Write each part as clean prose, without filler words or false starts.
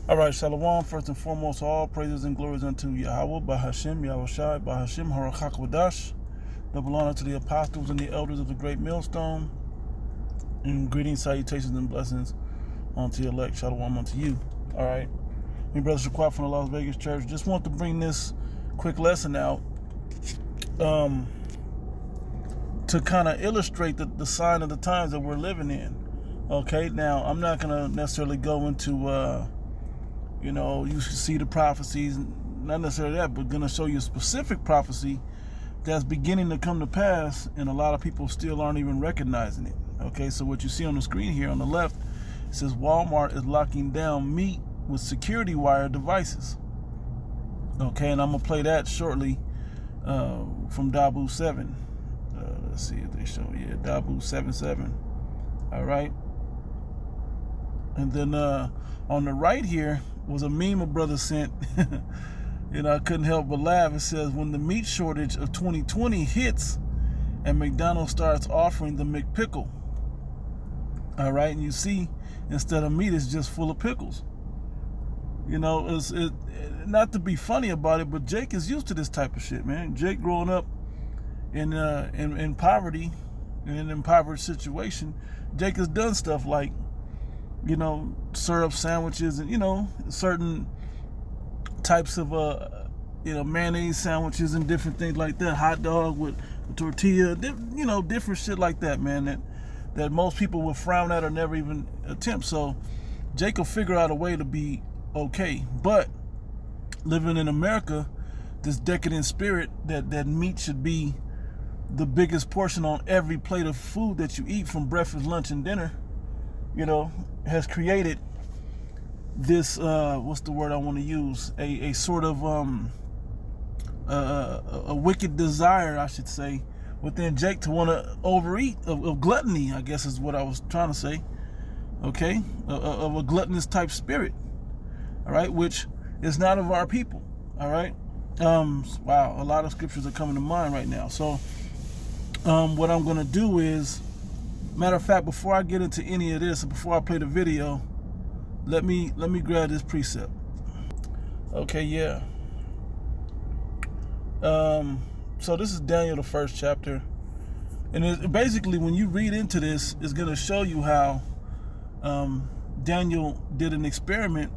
All right, Shalom. First and foremost, all praises and glories unto Yahweh, Bahashem, Yahushai, Bahashem, Harakak. Double honor to the apostles and the elders of the great millstone. And greetings, salutations, and blessings unto the elect. Shalom unto you. All right. Me, Brother Shaquat from the Las Vegas Church. Just want to bring this quick lesson out to kind of illustrate the sign of the times that we're living in. Okay, now I'm not going to necessarily go into you should see the prophecies, not necessarily that, but going to show you a specific prophecy that's beginning to come to pass, and a lot of people still aren't even recognizing it. Okay, so what you see on the screen here on the left, it says Walmart is locking down meat with security wire devices. Okay, and I'm going to play that shortly from Dabu 7. Let's see if they show, Dabu 7:7. All right. And then on the right here was a meme a brother sent. I couldn't help but laugh. It says, when the meat shortage of 2020 hits and McDonald's starts offering the McPickle. All right, and you see, instead of meat, it's just full of pickles. It's not to be funny about it, but Jake is used to this type of shit, man. Jake growing up in poverty, in an impoverished situation, Jake has done stuff like, syrup sandwiches and, certain types of, mayonnaise sandwiches and different things like that. Hot dog with a tortilla, different shit like that, man, that most people would frown at or never even attempt. So Jake will figure out a way to be okay. But living in America, this decadent spirit that meat should be the biggest portion on every plate of food that you eat, from breakfast, lunch, and dinner, has created this, what's the word I want to use? A sort of a wicked desire, I should say, within Jake to want to overeat, of gluttony, I guess is what I was trying to say. Okay? Of a gluttonous type spirit. All right? Which is not of our people. All right? Wow, a lot of scriptures are coming to mind right now. So, what I'm going to do is, matter of fact, before I get into any of this, before I play the video, let me grab this precept. Okay, yeah. So this is Daniel, the first chapter, and basically, when you read into this, it's going to show you how Daniel did an experiment,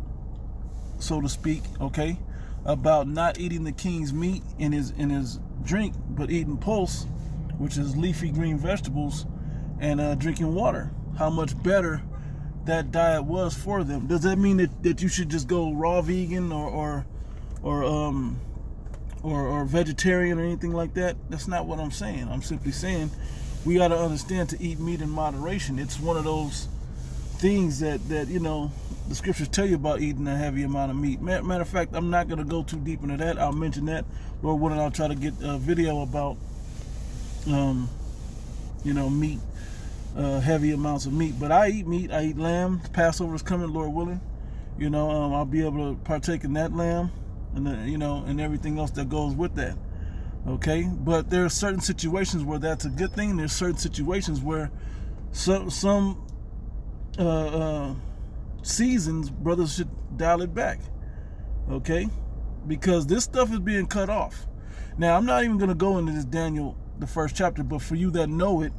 so to speak, okay, about not eating the king's meat in his drink, but eating pulse, which is leafy green vegetables, and drinking water. How much better that diet was for them. Does that mean that you should just go raw vegan or vegetarian or anything like that? That's not what I'm saying. I'm simply saying we got to understand to eat meat in moderation. It's one of those things that the scriptures tell you about eating a heavy amount of meat. Matter of fact, I'm not going to go too deep into that. I'll mention that, Lord willing. I'll try to get a video about meat, heavy amounts of meat. But I eat meat. I eat lamb. Passover is coming, Lord willing. I'll be able to partake in that lamb, and and everything else that goes with that. Okay, but there are certain situations where that's a good thing. There's certain situations where some seasons brothers should dial it back. Okay, because this stuff is being cut off. Now, I'm not even going to go into this Daniel, the first chapter, but for you that know it,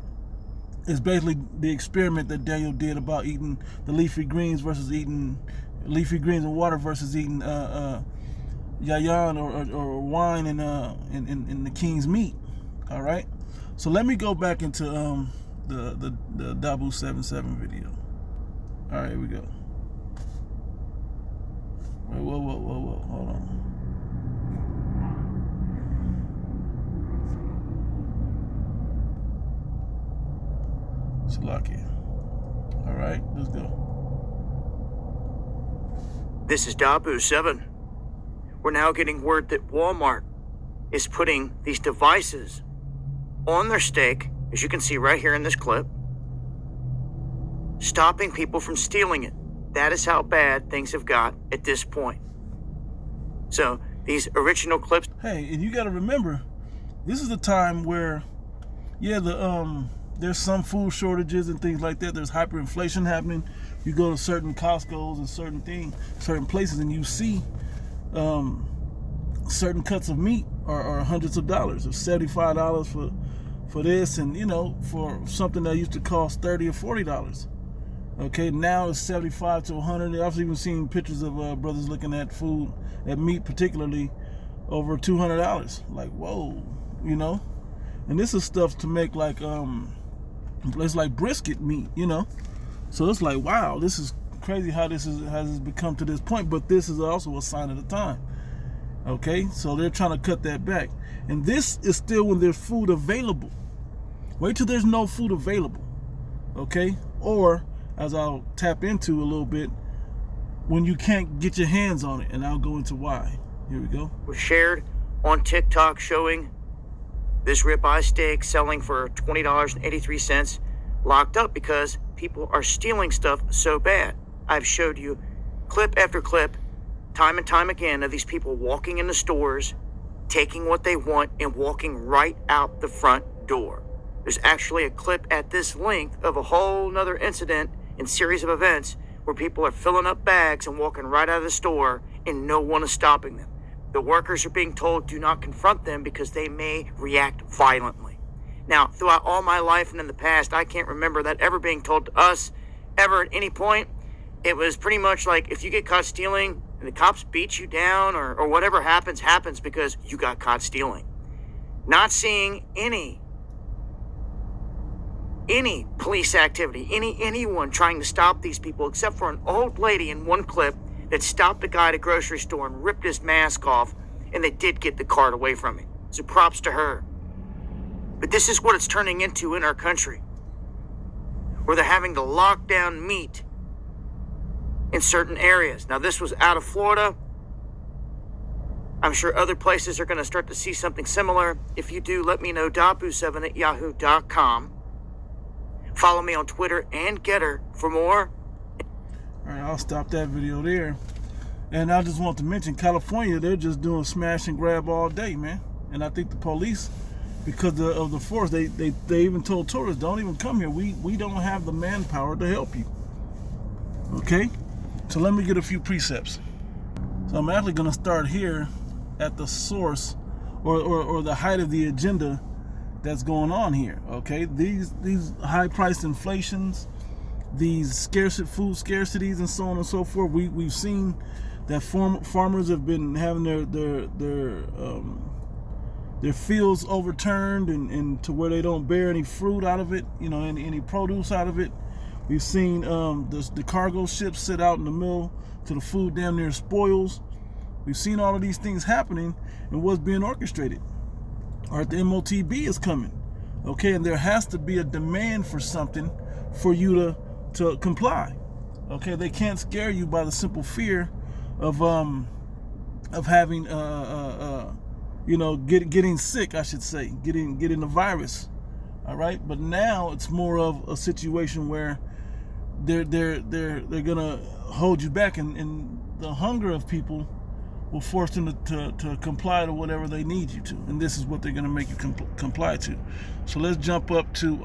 it's basically the experiment that Daniel did about eating the leafy greens versus eating leafy greens and water versus eating yayan or wine and the king's meat. All right, so let me go back into the Dabu 7:7 video. All right, here we go. Whoa, hold on. Salakia. All right, let's go. This is Dabu 7. We're now getting word that Walmart is putting these devices on their steak, as you can see right here in this clip, stopping people from stealing it. That is how bad things have got at this point. So these original clips. Hey, and you got to remember, this is a time where, there's some food shortages and things like that. There's hyperinflation happening. you go to certain Costco's and certain places, and you see certain cuts of meat are hundreds of dollars, or $75 for this, and for something that used to cost $30 or $40. Okay, now it's $75 to $100. I've even seen pictures of brothers looking at food, at meat particularly, over $200. Like, whoa, And this is stuff to make like it's like brisket meat, So it's like, wow, this is crazy how this has become to this point. But this is also a sign of the time. Okay, so they're trying to cut that back, and this is still when there's food available. Wait till there's no food available. Okay, or as I'll tap into a little bit, when you can't get your hands on it, and I'll go into why. Here we go. Was shared on TikTok showing this ribeye steak selling for $20.83, locked up because people are stealing stuff so bad. I've showed you clip after clip, time and time again, of these people walking into stores, taking what they want, and walking right out the front door. There's actually a clip at this length of a whole nother incident and series of events where people are filling up bags and walking right out of the store, and no one is stopping them. The workers are being told do not confront them because they may react violently. Now, throughout all my life and in the past, I can't remember that ever being told to us, ever at any point. It was pretty much like, if you get caught stealing and the cops beat you down, or whatever happens because you got caught stealing. Not seeing any police activity, anyone trying to stop these people, except for an old lady in one clip that stopped a guy at a grocery store and ripped his mask off, and they did get the cart away from him. So props to her. But this is what it's turning into in our country, where they're having to lock down meat in certain areas. Now, this was out of Florida. I'm sure other places are going to start to see something similar. If you do, let me know. Dabu7@yahoo.com. Follow me on Twitter and Getter for more. All right, I'll stop that video there. And I just want to mention, California, they're just doing smash and grab all day, man. And I think the police, because of the force, they even told tourists, don't even come here. We don't have the manpower to help you. Okay? So let me get a few precepts. So I'm actually going to start here at the source or the height of the agenda that's going on here. Okay? These high-priced inflations, these food scarcities, and so on and so forth. We've seen that farmers have been having their fields overturned and to where they don't bear any fruit out of it, any produce out of it. We've seen the cargo ships sit out in the middle to the food damn near spoils. We've seen all of these things happening, and what's being orchestrated. All right, the MOTB is coming. Okay, and there has to be a demand for something for you to comply. Okay, they can't scare you by the simple fear of having getting sick, I should say, getting the virus. All right, but now it's more of a situation where they're gonna hold you back, and the hunger of people will force them to comply to whatever they need you to, and this is what they're gonna make you comply to. So let's jump up to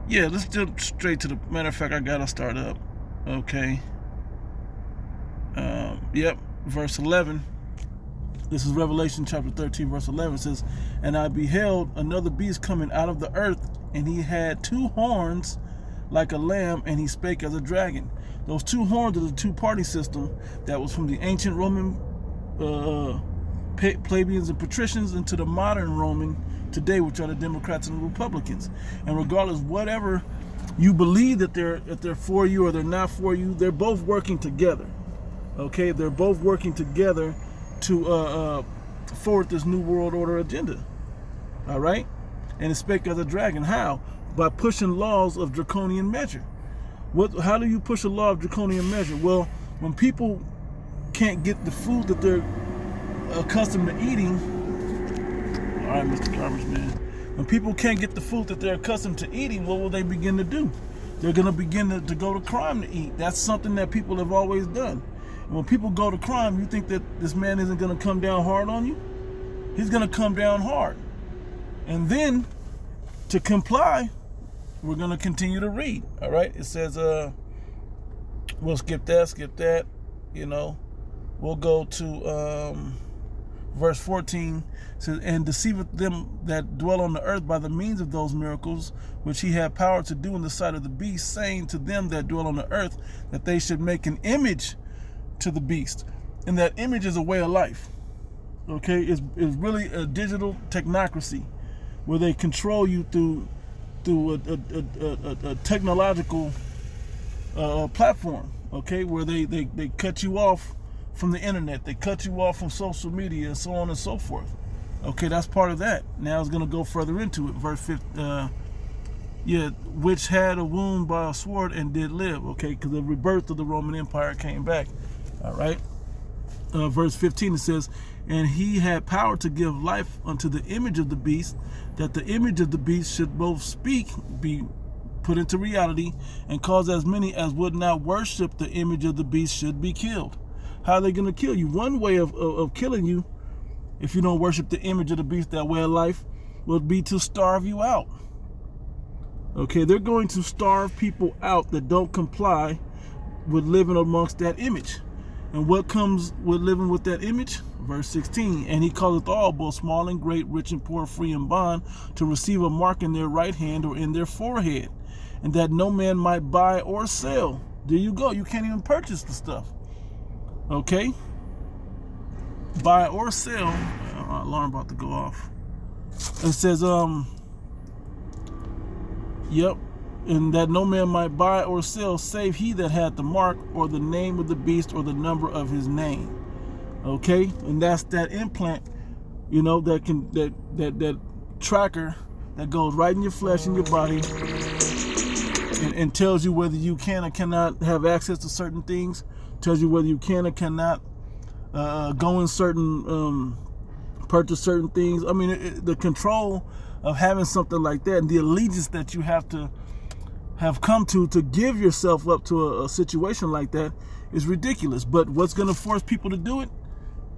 let's jump straight to the matter of fact. I gotta start up. Okay. Verse 11. This is Revelation chapter 13, verse 11. It says, "And I beheld another beast coming out of the earth, and he had 2 horns like a lamb, and he spake as a dragon." Those 2 horns are the 2-party system that was from the ancient Roman plebeians and patricians into the modern Roman today, which are the Democrats and the Republicans. And regardless, whatever you believe that they're for you or they're not for you, they're both working together. Okay, they're both working together to forward this new world order agenda. All right, and it spake as a dragon. How? By pushing laws of draconian measure. How do you push a law of draconian measure? Well, when people can't get the food that they're accustomed to eating. All right, Mr. Garbage Man. When people can't get the food that they're accustomed to eating, what will they begin to do? They're going to begin to go to crime to eat. That's something that people have always done. And when people go to crime, you think that this man isn't going to come down hard on you? He's going to come down hard. And then, to comply, we're going to continue to read. All right. It says, we'll skip that, you know. We'll go to verse 14. It says, and deceiveth them that dwell on the earth by the means of those miracles which he had power to do in the sight of the beast, saying to them that dwell on the earth that they should make an image to the beast. And that image is a way of life. Okay, it's really a digital technocracy where they control you through a technological platform. Okay, where they cut you off from the internet, they cut you off from social media, and so on and so forth. Okay, that's part of that. Now it's going to go further into it. Verse 15, which had a wound by a sword and did live. Okay, because the rebirth of the Roman Empire came back. All right. Verse 15, it says, and he had power to give life unto the image of the beast, that the image of the beast should both speak, be put into reality, and cause as many as would not worship the image of the beast should be killed. How are they going to kill you? One way of killing you, if you don't worship the image of the beast, that way of life, would be to starve you out. Okay, they're going to starve people out that don't comply with living amongst that image. And what comes with living with that image? Verse 16, and he calleth all, both small and great, rich and poor, free and bond, to receive a mark in their right hand or in their forehead, and that no man might buy or sell. There you go. You can't even purchase the stuff. Okay? Buy or sell. Alarm about to go off. It says, yep. And that no man might buy or sell, save he that had the mark, or the name of the beast, or the number of his name. Okay, and that's that implant, you know, that tracker that goes right in your flesh, in your body, and tells you whether you can or cannot have access to certain things. Tells you whether you can or cannot go in certain, purchase certain things. I mean, the control of having something like that, and the allegiance that you have to have come to give yourself up to a situation like that is ridiculous. But what's going to force people to do it?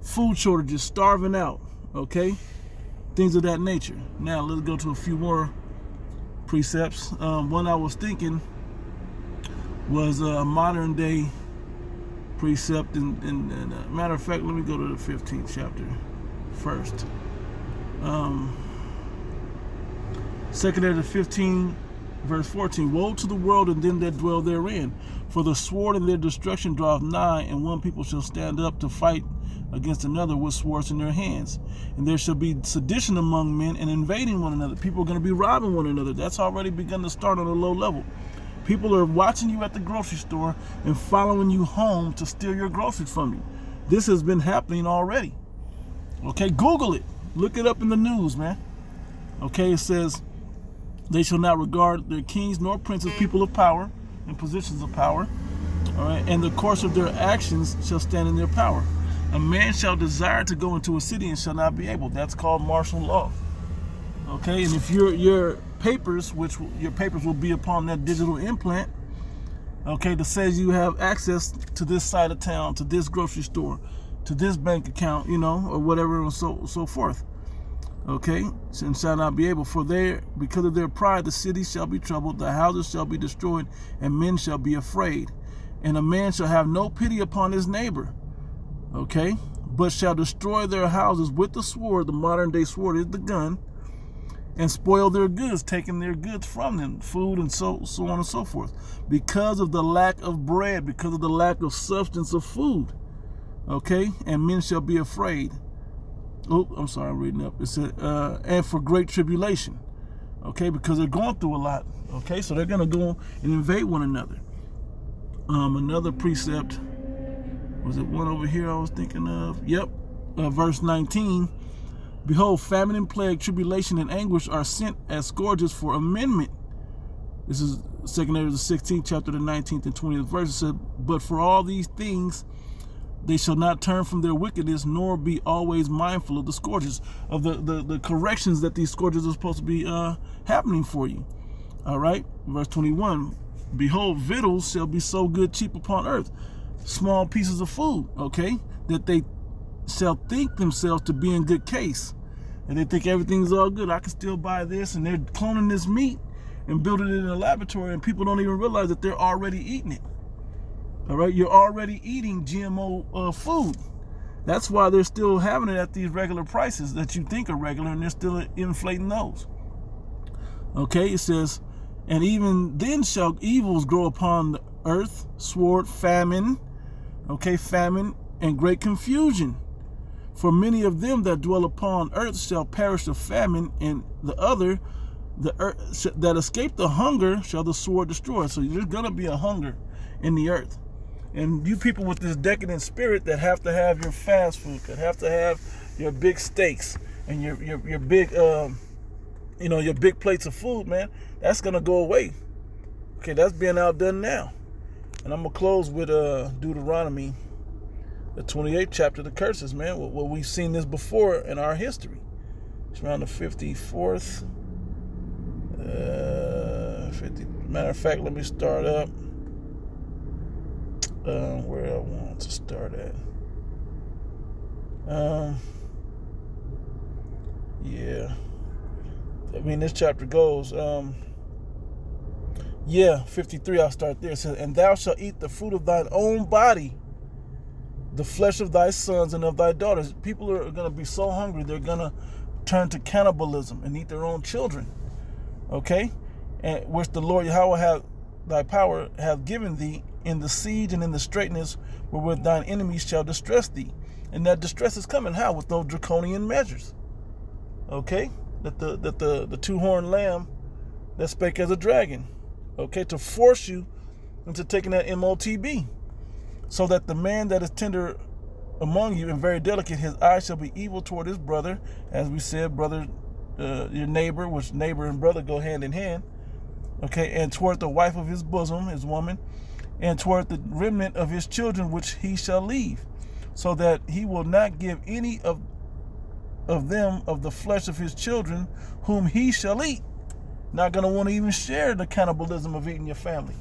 Food shortages, starving out, okay? Things of that nature. Now, let's go to a few more precepts. One I was thinking was a modern day precept. And matter of fact, let me go to the 15th chapter first. 2nd Ezra 15, verse 14, woe to the world and them that dwell therein, for the sword of their destruction draweth nigh, and one people shall stand up to fight against another with swords in their hands. And there shall be sedition among men and invading one another. People are going to be robbing one another. That's already begun to start on a low level. People are watching you at the grocery store and following you home to steal your groceries from you. This has been happening already. Okay, Google it. Look it up in the news, man. Okay, it says, they shall not regard their kings nor princes, people of power and positions of power. All right, and the course of their actions shall stand in their power. A man shall desire to go into a city and shall not be able. That's called martial law. Okay, and if your papers, your papers will be upon that digital implant, okay, that says you have access to this side of town, to this grocery store, to this bank account, you know, or whatever, and so forth. Okay, and shall not be able, because of their pride, the city shall be troubled, the houses shall be destroyed, and men shall be afraid. And a man shall have no pity upon his neighbor, okay, but shall destroy their houses with the sword. The modern day sword is the gun, and spoil their goods, taking their goods from them, food and so on and so forth, because of the lack of bread, because of the lack of substance of food. Okay, and men shall be afraid. Oh, I'm sorry, I'm reading up. It said, and for great tribulation. Okay, because they're going through a lot. Okay, so they're going to go and invade one another. Another precept, was it one over here I was thinking of? Yep, verse 19. Behold, famine and plague, tribulation and anguish are sent as scourges for amendment. This is 2nd Ezra, the 16th chapter, the 19th and 20th verse. It said, but for all these things they shall not turn from their wickedness, nor be always mindful of the scourges, of the corrections that these scourges are supposed to be happening for you. All right, verse 21. Behold, victuals shall be so good cheap upon earth, small pieces of food, okay, that they shall think themselves to be in good case, and they think everything's all good. I can still buy this, and they're cloning this meat, and building it in a laboratory, and people don't even realize that they're already eating it. All right, you're already eating GMO food. That's why they're still having it at these regular prices that you think are regular, and they're still inflating those. Okay, it says, and even then shall evils grow upon the earth, sword, famine, okay, famine, and great confusion. For many of them that dwell upon earth shall perish of famine, and the earth that escape the hunger shall the sword destroy. So there's going to be a hunger in the earth. And you people with this decadent spirit that have to have your fast food, that have to have your big steaks and your big, your big plates of food, man, that's going to go away. Okay, that's being outdone now. And I'm going to close with Deuteronomy, the 28th chapter, the curses, man. Well, we've seen this before in our history. It's around the 54th. Matter of fact, let me start up. Where I want to start at. Yeah. I mean, this chapter goes, 53, I'll start there. It says, and thou shalt eat the fruit of thine own body, the flesh of thy sons and of thy daughters. People are going to be so hungry, they're going to turn to cannibalism and eat their own children. Okay? And which the Lord Yahweh hath thy power hath given thee in the siege and in the straitness wherewith thine enemies shall distress thee. And that distress is coming how? With those draconian measures. Okay? That the two-horned lamb that spake as a dragon. Okay? To force you into taking that MOTB. So that the man that is tender among you and very delicate, his eye shall be evil toward his brother. As we said, brother, your neighbor, which neighbor and brother go hand in hand. Okay? And toward the wife of his bosom, his woman, and toward the remnant of his children which he shall leave, so that he will not give any of them of the flesh of his children whom he shall eat. Not going to want to even share the cannibalism of eating your family.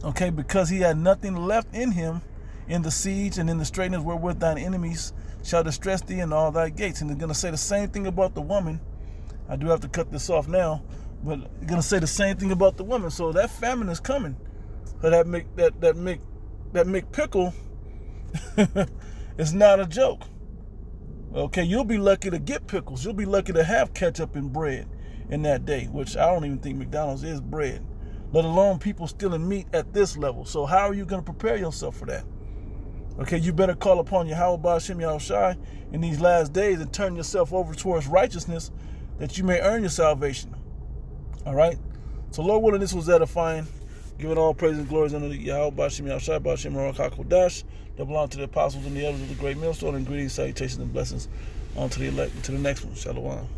Okay, because he had nothing left in him in the siege and in the straitness wherewith thine enemies shall distress thee in all thy gates. And they're going to say the same thing about the woman. I do have to cut this off now, but they're going to say the same thing about the woman. So that famine is coming. So that McPickle is not a joke. Okay, you'll be lucky to get pickles. You'll be lucky to have ketchup and bread in that day, which I don't even think McDonald's is bread, let alone people stealing meat at this level. So how are you going to prepare yourself for that? Okay, you better call upon Yahweh Ba'ashem Yahushai in these last days and turn yourself over towards righteousness that you may earn your salvation. All right? So Lord willing, this was edifying. Giving all praise and glories unto Yahweh Ba'ashem Yahushai Ba'ashem Ruach HaKodesh that belong to the apostles and the elders of the great millstone, and greetings, salutations, and blessings on to the elect, to the next one. Shalom.